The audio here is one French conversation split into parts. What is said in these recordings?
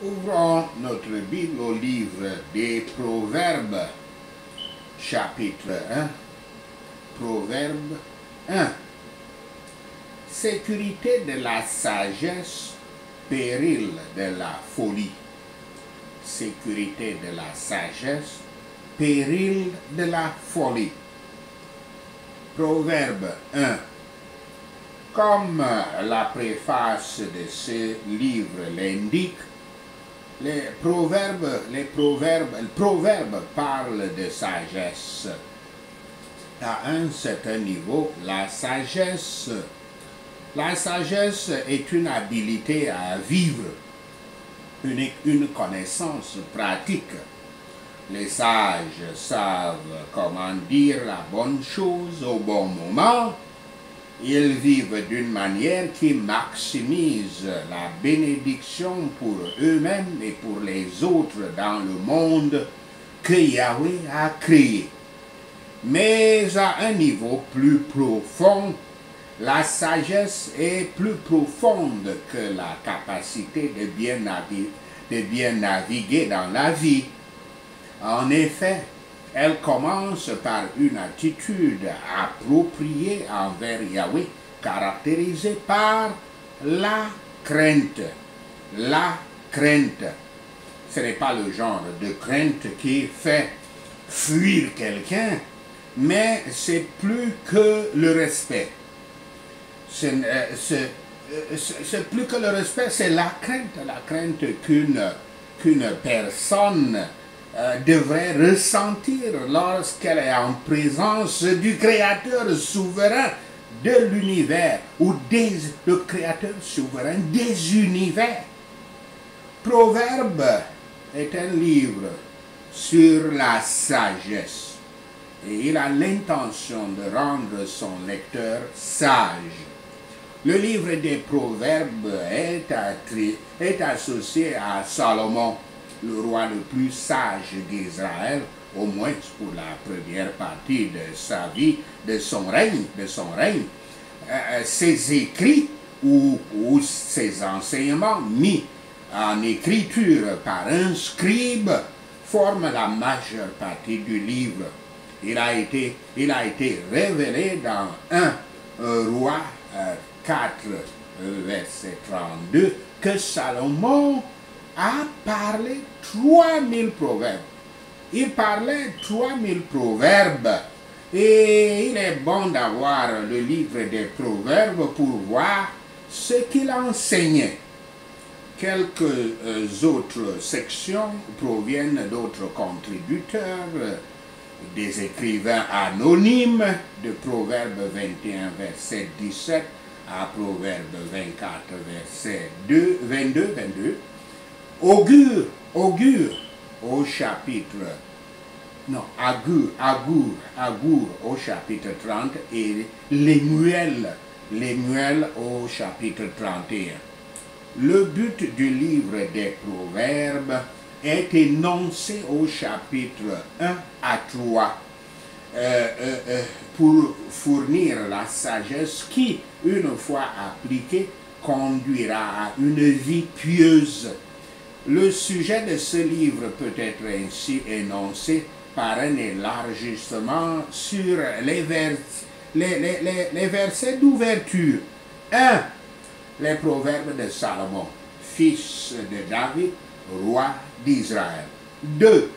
Ouvrons notre Bible au livre des Proverbes, chapitre 1. Proverbe 1. Sécurité de la sagesse, péril de la folie. Sécurité de la sagesse, péril de la folie. Proverbe 1. Comme la préface de ce livre l'indique, le proverbe parle de sagesse. À un certain niveau, la sagesse est une habilité à vivre, une connaissance pratique. Les sages savent comment dire la bonne chose au bon moment. Ils vivent d'une manière qui maximise la bénédiction pour eux-mêmes et pour les autres dans le monde que Yahweh a créé. Mais à un niveau plus profond, la sagesse est plus profonde que la capacité de bien naviguer dans la vie. En effet, elle commence par une attitude appropriée envers Yahweh, caractérisée par la crainte. La crainte. Ce n'est pas le genre de crainte qui fait fuir quelqu'un, mais c'est plus que le respect. C'est plus que le respect, c'est la crainte qu'une personne devrait ressentir lorsqu'elle est en présence du Créateur souverain de l'univers ou le Créateur souverain des univers. Proverbe est un livre sur la sagesse et il a l'intention de rendre son lecteur sage. Le livre des Proverbes est associé à Salomon, le roi le plus sage d'Israël, au moins pour la première partie de sa vie, de son règne. Ses écrits ou ses enseignements mis en écriture par un scribe forment la majeure partie du livre. Il a été révélé dans 1 Roi 4, verset 32, que Salomon a parlé 3000 proverbes. Il parlait 3000 proverbes. Et il est bon d'avoir le livre des proverbes pour voir ce qu'il enseignait. Quelques autres sections proviennent d'autres contributeurs, des écrivains anonymes, de Proverbe 21, verset 17 à Proverbe 24, verset 22. Augure au chapitre, Agour au chapitre 30 et Lémuel au chapitre 31. Le but du livre des Proverbes est énoncé au chapitre 1 à 3 pour fournir la sagesse qui, une fois appliquée, conduira à une vie pieuse. Le sujet de ce livre peut être ainsi énoncé par un élargissement sur les versets d'ouverture. 1. Les proverbes de Salomon, fils de David, roi d'Israël. 2.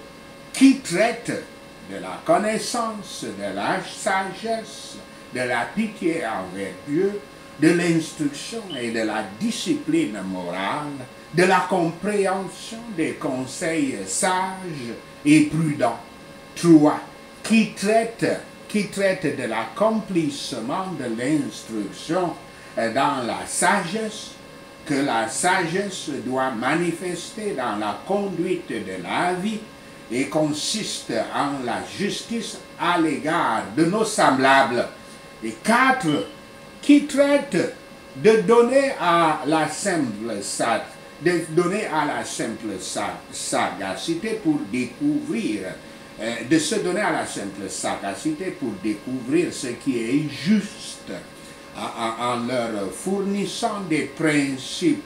Qui traite de la connaissance, de la sagesse, de la pitié envers Dieu, de l'instruction et de la discipline morale, de la compréhension des conseils sages et prudents. 3. Qui traite de l'accomplissement de l'instruction dans la sagesse, que la sagesse doit manifester dans la conduite de la vie et consiste en la justice à l'égard de nos semblables. Et 4. Qui traite de donner à la simple sagacité pour découvrir, de se donner à la simple sagacité pour découvrir ce qui est juste, en leur fournissant des principes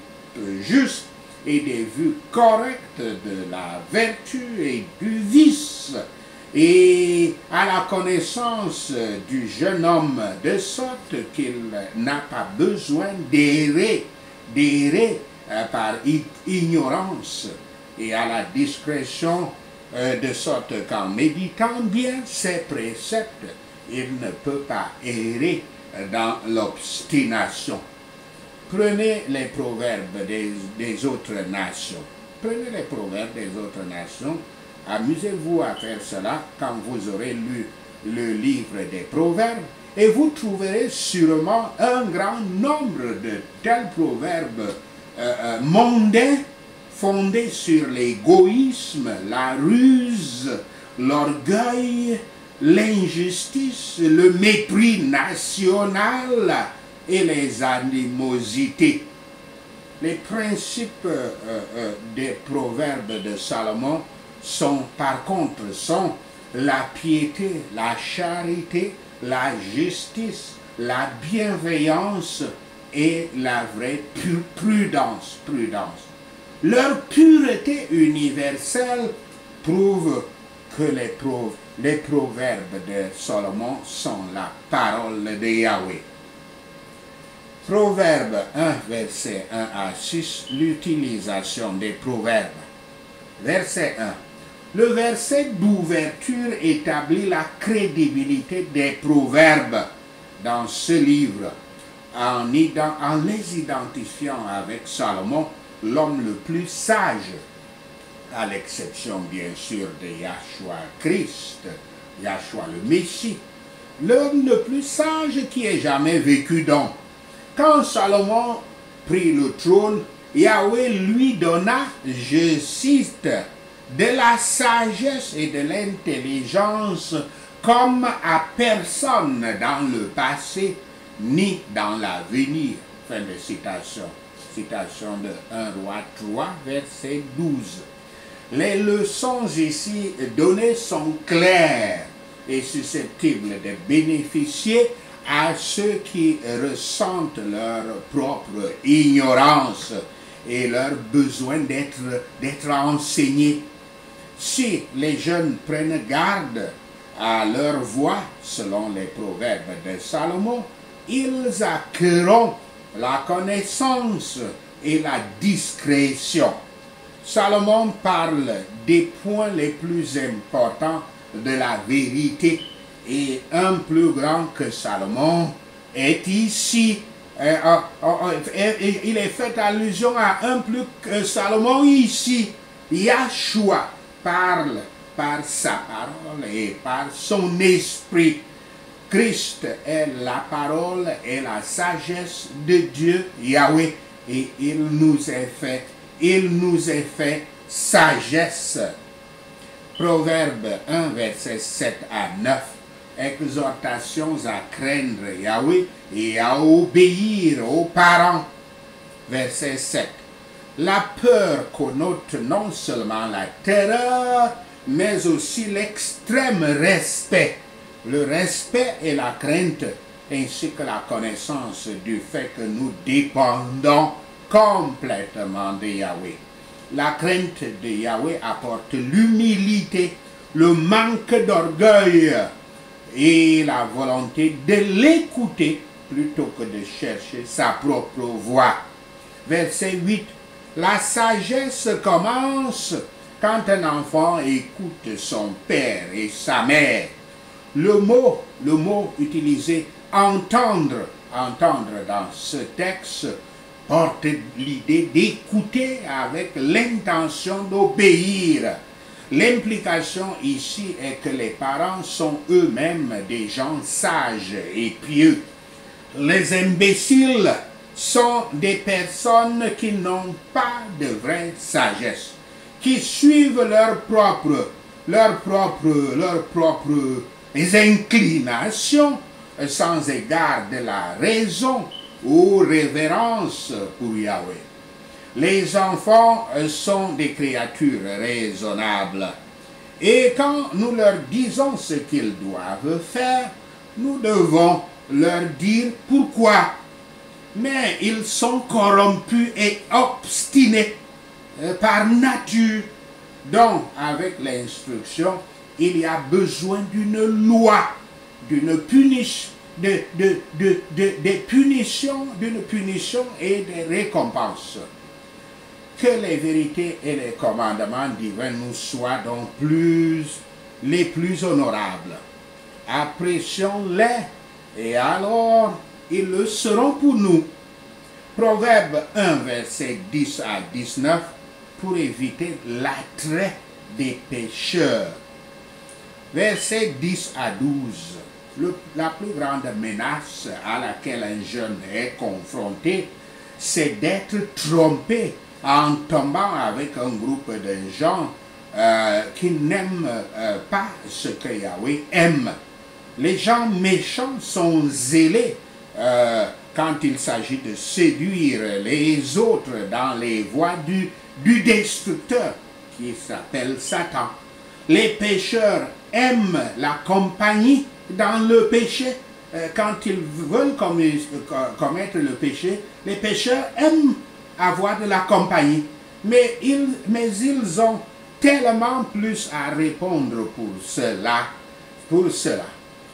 justes et des vues correctes de la vertu et du vice, et à la connaissance du jeune homme, de sorte qu'il n'a pas besoin d'errer par ignorance, et à la discrétion, de sorte qu'en méditant bien ses préceptes, il ne peut pas errer dans l'obstination. Prenez les proverbes des autres nations. Prenez les proverbes des autres nations. Amusez-vous à faire cela quand vous aurez lu le livre des proverbes, et vous trouverez sûrement un grand nombre de tels proverbes mondains, fondés sur l'égoïsme, la ruse, l'orgueil, l'injustice, le mépris national et les animosités. Les principes des proverbes de Salomon sont par contre la piété, la charité, la justice, la bienveillance et la vraie prudence. Leur pureté universelle prouve que les proverbes de Salomon sont la parole de Yahweh. Proverbe 1, verset 1 à 6, l'utilisation des proverbes. Verset 1. Le verset d'ouverture établit la crédibilité des proverbes dans ce livre en les identifiant avec Salomon, l'homme le plus sage, à l'exception bien sûr de Yahshua Christ, Yahshua le Messie, l'homme le plus sage qui ait jamais vécu d'homme. Quand Salomon prit le trône, Yahweh lui donna, je cite, de la sagesse et de l'intelligence comme à personne dans le passé ni dans l'avenir. Fin de citation. Citation de 1 Roi 3, verset 12. Les leçons ici données sont claires et susceptibles de bénéficier à ceux qui ressentent leur propre ignorance et leur besoin d'être enseignés. Si les jeunes prennent garde à leur voix, selon les proverbes de Salomon, ils acquerront la connaissance et la discrétion. Salomon parle des points les plus importants de la vérité, et un plus grand que Salomon est ici. Il est fait allusion à un plus que Salomon ici. Yahshua parle par sa parole et par son esprit. Christ est la parole et la sagesse de Dieu Yahweh, et il nous est fait sagesse. Proverbe 1, verset 7 à 9. Exhortations à craindre Yahweh et à obéir aux parents. Verset 7. La peur connote non seulement la terreur, mais aussi l'extrême respect. Le respect et la crainte, ainsi que la connaissance du fait que nous dépendons complètement de Yahweh. La crainte de Yahweh apporte l'humilité, le manque d'orgueil et la volonté de l'écouter plutôt que de chercher sa propre voix. Verset 8. La sagesse commence quand un enfant écoute son père et sa mère. Le mot utilisé entendre dans ce texte porte l'idée d'écouter avec l'intention d'obéir. L'implication ici est que les parents sont eux-mêmes des gens sages et pieux. Les imbéciles sont des personnes qui n'ont pas de vraie sagesse, qui suivent leurs propres inclinations sans égard de la raison ou révérence pour Yahweh. Les enfants sont des créatures raisonnables, et quand nous leur disons ce qu'ils doivent faire, nous devons leur dire pourquoi. Mais ils sont corrompus et obstinés. par nature. Donc, avec l'instruction, il y a besoin d'une loi, d'une punition, d'une punition et des récompenses. Que les vérités et les commandements divins nous soient donc les plus honorables. Apprécions-les, et alors ils le seront pour nous. Proverbe 1, verset 10 à 19, pour éviter l'attrait des pécheurs. Verset 10 à 12. La plus grande menace à laquelle un jeune est confronté, c'est d'être trompé en tombant avec un groupe de gens qui n'aiment pas ce que Yahweh aime. Les gens méchants sont zélés quand il s'agit de séduire les autres dans les voies du destructeur qui s'appelle Satan. Les pécheurs aiment la compagnie dans le péché. Quand ils veulent commettre le péché, les pécheurs aiment avoir de la compagnie. Mais ils ont tellement plus à répondre pour cela.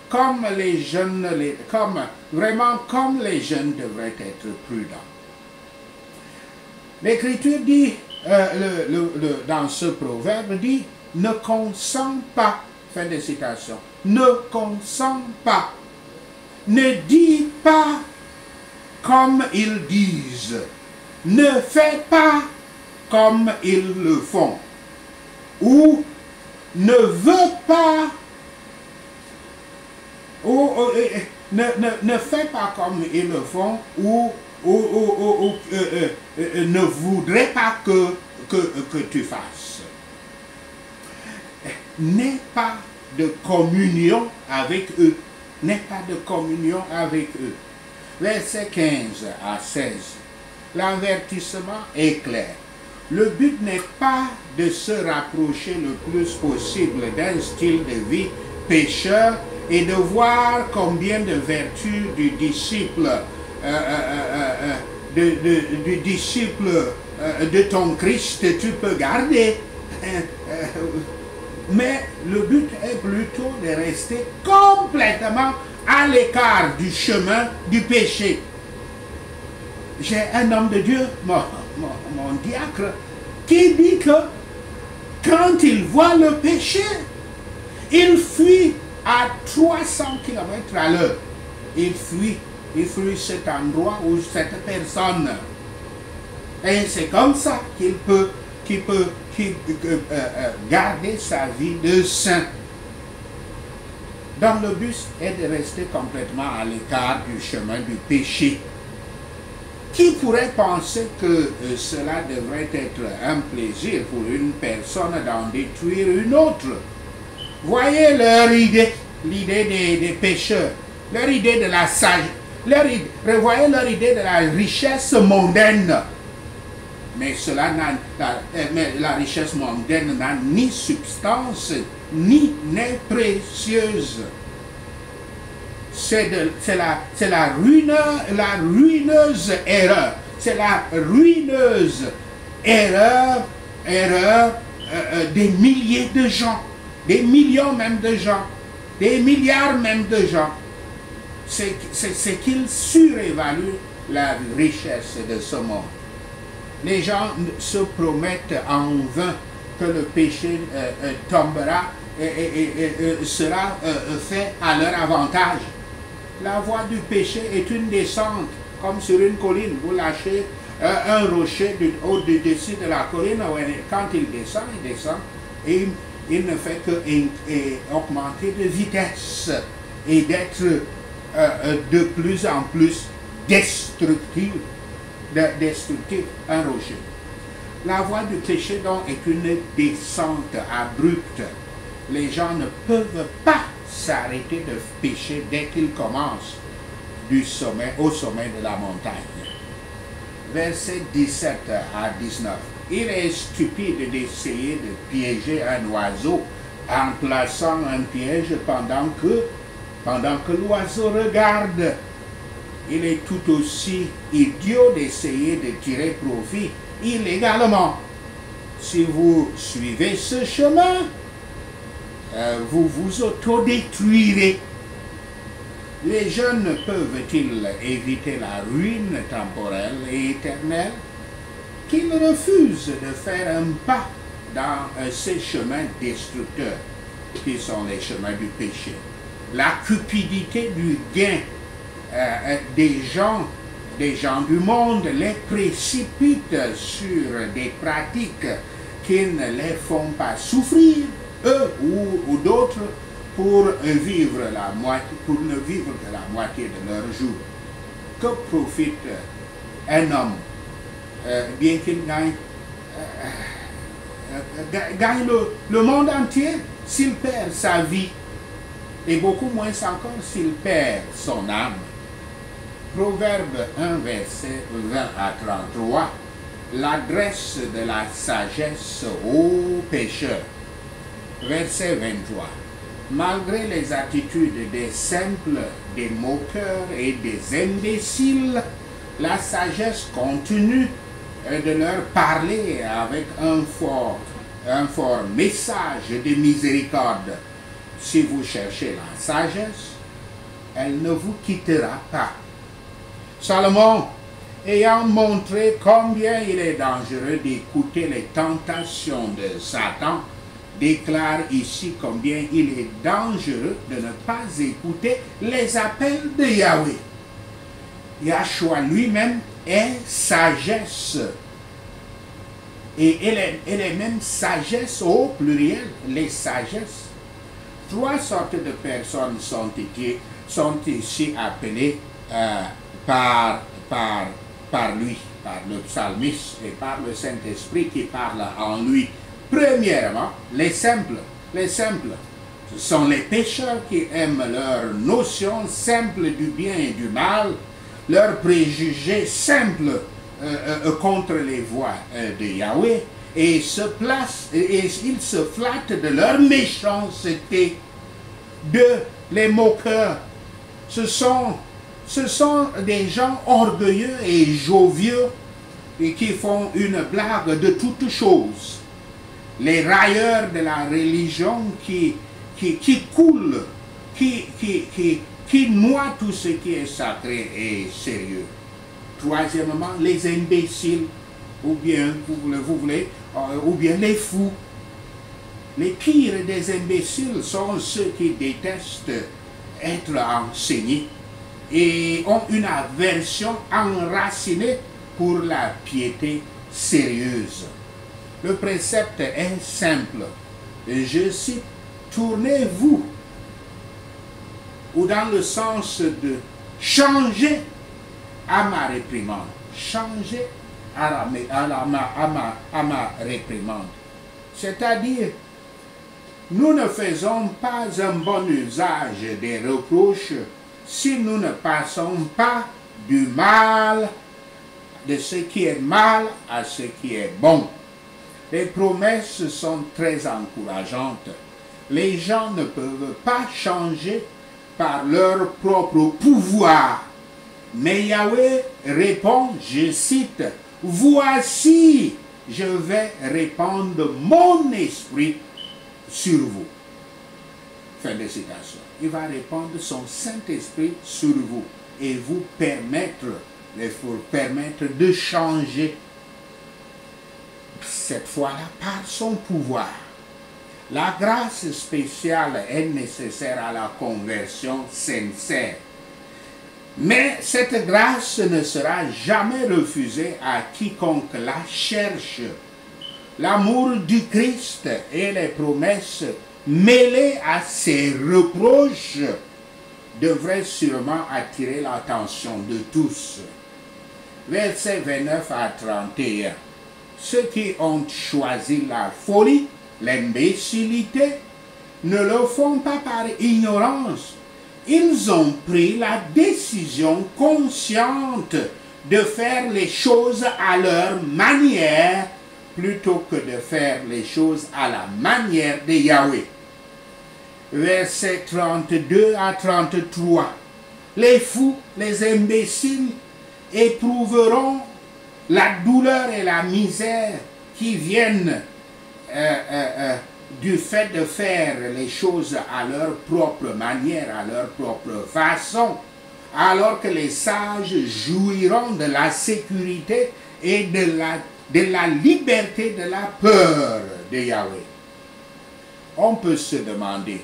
Comme les jeunes devraient être prudents. L'Écriture dit, dans ce proverbe, dit, ne consens pas, fin de citation, ne consens pas, ne dis pas comme ils disent, ne fais pas comme ils le font, ou ne veux pas, ne fais pas comme ils le font, ou ne voudrais pas que tu fasses. N'aie pas de communion avec eux. N'aie pas de communion avec eux. Verset 15 à 16. L'avertissement est clair. Le but n'est pas de se rapprocher le plus possible d'un style de vie pécheur et de voir combien de vertus du disciple de ton Christ tu peux garder. Mais le but est plutôt de rester complètement à l'écart du chemin du péché. J'ai un homme de Dieu, mon diacre, qui dit que quand il voit le péché, il fuit à 300 km à l'heure. Il fuit cet endroit ou cette personne. Et c'est comme ça qu'il peut garder sa vie de saint. Donc le but est de rester complètement à l'écart du chemin du péché. Qui pourrait penser que cela devrait être un plaisir pour une personne d'en détruire une autre? Voyez leur idée, l'idée des pécheurs, leur idée de la sagesse, voyez leur idée de la richesse mondaine. Mais la richesse mondaine n'a ni substance, ni n'est précieuse. C'est la ruineuse erreur. C'est la ruineuse erreur des milliers de gens, des millions même de gens, des milliards même de gens. C'est qu'ils surévaluent la richesse de ce monde. Les gens se promettent en vain que le péché tombera et sera fait à leur avantage. La voie du péché est une descente, comme sur une colline. Vous lâchez un rocher au-dessus de la colline, quand il descend, et il ne fait que augmenter de vitesse et d'être de plus en plus destructif un rocher. La voie du péché donc est une descente abrupte. Les gens ne peuvent pas s'arrêter de pécher dès qu'ils commencent au sommet de la montagne. Verset 17 à 19. Il est stupide d'essayer de piéger un oiseau en plaçant un piège pendant que l'oiseau regarde. Il est tout aussi idiot d'essayer de tirer profit illégalement Si vous suivez ce chemin, vous vous autodétruirez. Les jeunes peuvent-ils éviter la ruine temporelle et éternelle? Qu'ils refusent de faire un pas dans ces chemins destructeurs qui sont les chemins du péché. La cupidité du gain des gens du monde les précipite sur des pratiques qui ne les font pas souffrir, eux ou d'autres, pour ne vivre que la moitié de leur jour. Que profite un homme, bien qu'il gagne le monde entier, s'il perd sa vie, et beaucoup moins encore s'il perd son âme? Proverbe 1, verset 20 à 33, l'adresse de la sagesse aux pécheurs. Verset 23. Malgré les attitudes des simples, des moqueurs et des imbéciles, la sagesse continue de leur parler avec un fort message de miséricorde. Si vous cherchez la sagesse, elle ne vous quittera pas. Salomon, ayant montré combien il est dangereux d'écouter les tentations de Satan, déclare ici combien il est dangereux de ne pas écouter les appels de Yahweh. Yahshua lui-même est sagesse. Et elle est même sagesse au pluriel, les sagesses. 3 sortes de personnes sont ici appelées par lui, par le psalmiste et par le Saint-Esprit qui parle en lui. Premièrement, les simples. Ce sont les pécheurs qui aiment leur notion simple du bien et du mal, leurs préjugés simples contre les voies de Yahweh, et ils se flattent de leur méchanceté, les moqueurs. Ce sont des gens orgueilleux et jovieux et qui font une blague de toutes choses. Les railleurs de la religion qui coulent, qui noient tout ce qui est sacré et sérieux. Troisièmement, les imbéciles, ou bien les fous. Les pires des imbéciles sont ceux qui détestent être enseignés et ont une aversion enracinée pour la piété sérieuse. Le précepte est simple. Je cite, tournez-vous, ou dans le sens de changer à ma réprimande. Changer à ma réprimande. C'est-à-dire, nous ne faisons pas un bon usage des reproches si nous ne passons pas du mal, de ce qui est mal à ce qui est bon. Les promesses sont très encourageantes. Les gens ne peuvent pas changer par leur propre pouvoir. Mais Yahweh répond, je cite, « Voici, je vais répandre mon esprit sur vous. » Fin de citation. Il va répandre son Saint-Esprit sur vous et vous permettre de changer, cette fois-là par son pouvoir. La grâce spéciale est nécessaire à la conversion sincère. Mais cette grâce ne sera jamais refusée à quiconque la cherche. L'amour du Christ et les promesses mêlées à ses reproches devraient sûrement attirer l'attention de tous. Versets 29 à 31. Ceux qui ont choisi la folie, l'imbécilité, ne le font pas par ignorance. Ils ont pris la décision consciente de faire les choses à leur manière plutôt que de faire les choses à la manière de Yahweh. Versets 32 à 33. Les fous, les imbéciles éprouveront la douleur et la misère qui viennent du fait de faire les choses à leur propre manière, à leur propre façon, alors que les sages jouiront de la sécurité et de la liberté, de la peur de Yahweh. On peut se demander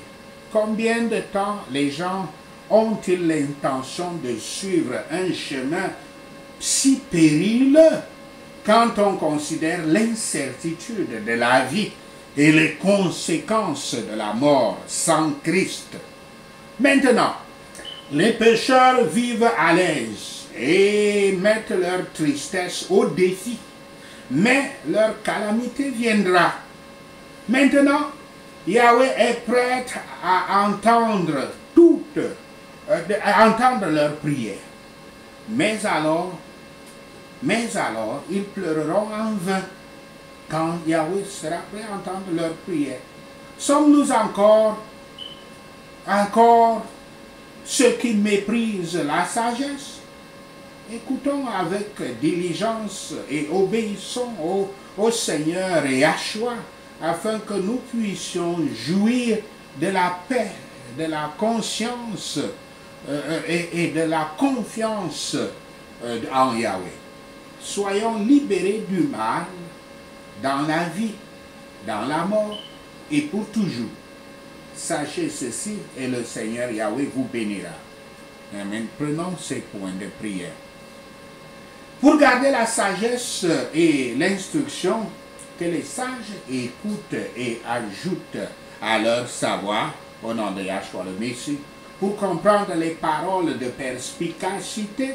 combien de temps les gens ont-ils l'intention de suivre un chemin si périlleux quand on considère l'incertitude de la vie et les conséquences de la mort sans Christ. Maintenant, les pécheurs vivent à l'aise et mettent leur tristesse au défi, mais leur calamité viendra. Maintenant, Yahweh est prêt à entendre entendre leurs prières. Mais alors, ils pleureront en vain quand Yahweh sera prêt à entendre leurs prières. Sommes-nous encore ceux qui méprisent la sagesse? Écoutons avec diligence et obéissons au Seigneur et Yahshua, afin que nous puissions jouir de la paix, de la conscience et de la confiance en Yahweh. Soyons libérés du mal dans la vie, dans la mort et pour toujours. Sachez ceci et le Seigneur Yahweh vous bénira. Amen. Prenons ces points de prière. Pour garder la sagesse et l'instruction, que les sages écoutent et ajoutent à leur savoir, au nom de Yahshua le Messie, pour comprendre les paroles de perspicacité,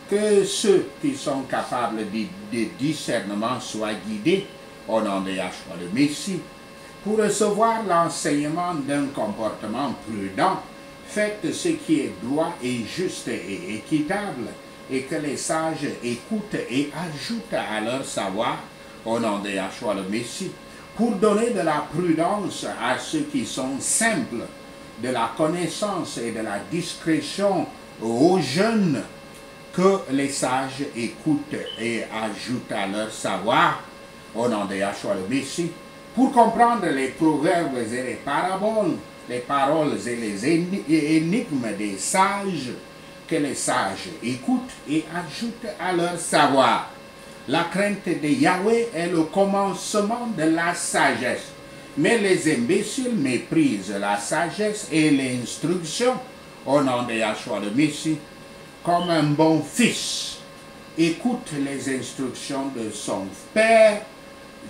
que ceux qui sont capables de discernement soient guidés, au nom de Yahshua le Messie, pour recevoir l'enseignement d'un comportement prudent, faites ce qui est droit et juste et équitable, et que les sages écoutent et ajoutent à leur savoir, au nom de Yahshua le Messie, pour donner de la prudence à ceux qui sont simples, de la connaissance et de la discrétion aux jeunes, que les sages écoutent et ajoutent à leur savoir, au nom de Yahshua le Messie, pour comprendre les proverbes et les paraboles, les paroles et les énigmes des sages, que les sages écoutent et ajoutent à leur savoir. La crainte de Yahweh est le commencement de la sagesse, mais les imbéciles méprisent la sagesse et l'instruction, au nom de Yahshua le Messie, comme un bon fils écoute les instructions de son père.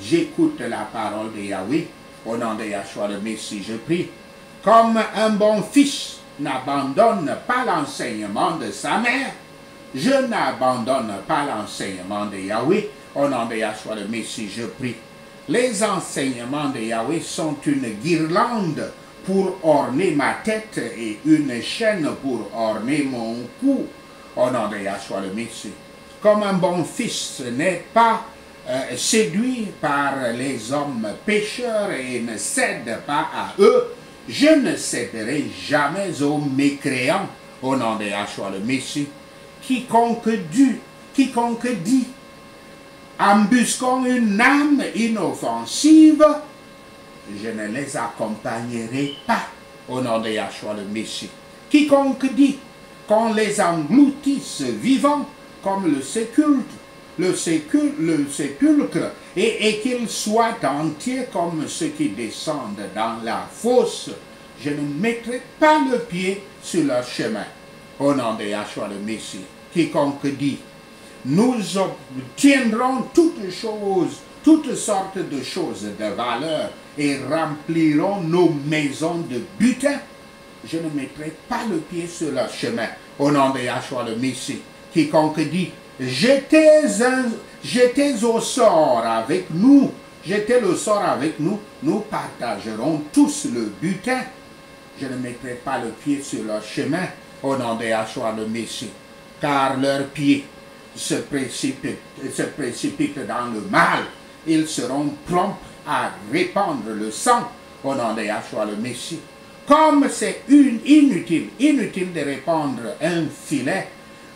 J'écoute la parole de Yahweh, au nom de Yahshua le Messie, je prie. Comme un bon fils n'abandonne pas l'enseignement de sa mère, je n'abandonne pas l'enseignement de Yahweh, au nom de Yahshua le Messie, je prie. Les enseignements de Yahweh sont une guirlande pour orner ma tête et une chaîne pour orner mon cou, au nom de Yahshua le Messie. Comme un bon fils n'est pas séduit par les hommes pécheurs et ne cède pas à eux, je ne céderai jamais aux mécréants, au nom de Yahshua le Messie. Quiconque dit, embusquons une âme inoffensive, je ne les accompagnerai pas, au nom de Yahshua le Messie. Quiconque dit qu'on les engloutisse vivants comme le sépulcre, et qu'ils soient entiers comme ceux qui descendent dans la fosse, je ne mettrai pas le pied sur leur chemin, au nom de Yahshua le Messie. Quiconque dit, nous obtiendrons toutes sortes de choses de valeur et remplirons nos maisons de butin, je ne mettrai pas le pied sur leur chemin, au nom de Yahshua le Messie. Quiconque dit, jetez le sort avec nous, nous partagerons tous le butin, je ne mettrai pas le pied sur leur chemin, au nom de Yahshua le Messie, car leurs pieds se précipitent dans le mal, ils seront prompts à répandre le sang, au nom de Yahshua le Messie. Comme c'est inutile de répandre un filet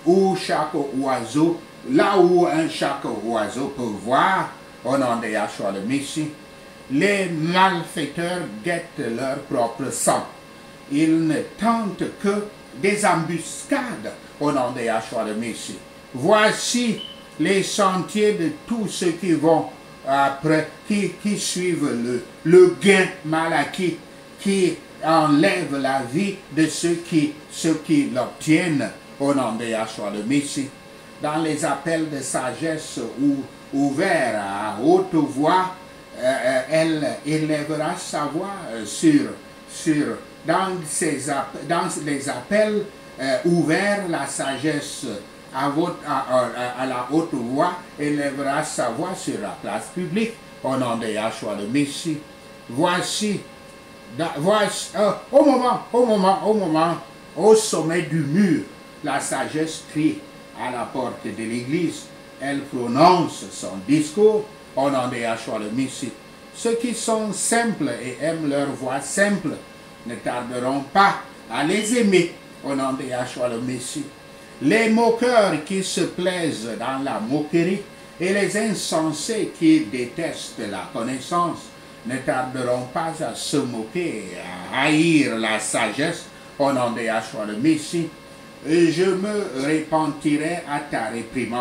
où chaque oiseau, là où chaque oiseau peut voir, au nom de Yahshua le Messie. Les malfaiteurs guettent leur propre sang. Ils ne tentent que des embuscades au nom de Yahshua le Messie. Voici les sentiers de tous ceux qui vont après, qui suivent le gain mal acquis, qui enlève la vie de ceux qui l'obtiennent au nom de Yahshua le Messie. Dans les appels de sagesse ouverts à haute voix, elle élèvera sa voix dans les appels ouverts, la sagesse à la haute voix élèvera sa voix sur la place publique au nom de Yahshua le Messie. Voici, au sommet du mur, la sagesse crie à la porte de l'église. Elle prononce son discours au nom de Yahshua le Messie. Ceux qui sont simples et aiment leur voix simple ne tarderont pas à les aimer au nom de Yahshua le Messie. Les moqueurs qui se plaisent dans la moquerie et les insensés qui détestent la connaissance ne tarderont pas à se moquer et à haïr la sagesse au nom de Yahshua le Messie. Et je me repentirai à ta réprimande.